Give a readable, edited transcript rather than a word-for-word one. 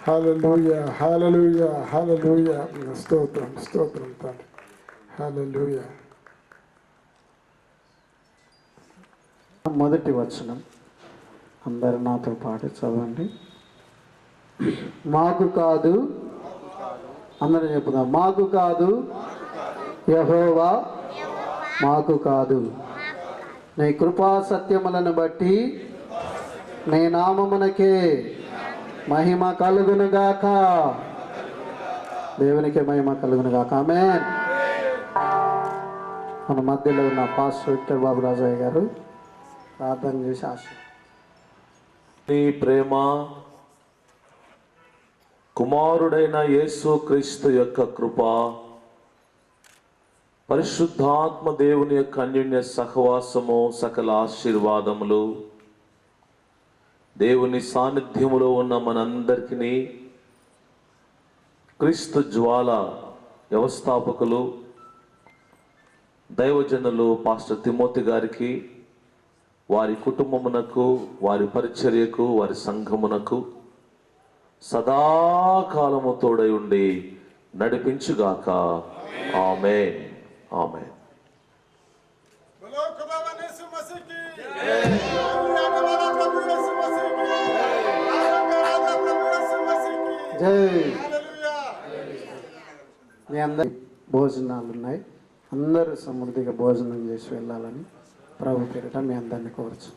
హల్లెలూయా, హల్లెలూయా, హల్లెలూయా. స్తోత్రం, స్తోత్రం తండ్రి. హల్లెలూయా. మొదటి వచనం అందరు నాతో పాటు చదవండి. మాకు కాదు, అందరూ చెప్పుదాం, మాకు కాదు, యెహోవా మాకు కాదు, నీ కృపా సత్యములను బట్టి నీ నామమునకే మహిమ కలుగునుగాక. దేవునికి మహిమ కలుగునుగాక. ఆమేన్. మన మధ్యలో ఉన్న పాస్టర్ విక్టర్ బాబు రాజయ్య గారు ప్రార్థన చేసి ఆశీర్వదించారు. నీ ప్రేమ, కుమారుడైన యేసు క్రీస్తు యొక్క కృప, పరిశుద్ధాత్మ దేవుని యొక్క అన్యోన్య సహవాసము, సకల ఆశీర్వాదములు దేవుని సాన్నిధ్యములో ఉన్న మనందరికీ, క్రీస్తు జ్వాల వ్యవస్థాపకులు దైవజనులు పాస్టర్ తిమోతి గారికి, వారి కుటుంబమునకు, వారి పరిచర్యకు, వారి సంఘమునకు సదాకాలము తోడై ఉండి నడిపించుగాక. ఆమేన్, ఆమేన్. జై. మీ అందరి భోజనాలు ఉన్నాయి, అందరూ సమృద్ధిగా భోజనం చేసి వెళ్ళాలని ప్రభు పేరిట మీ అందరినీ కోరుచు.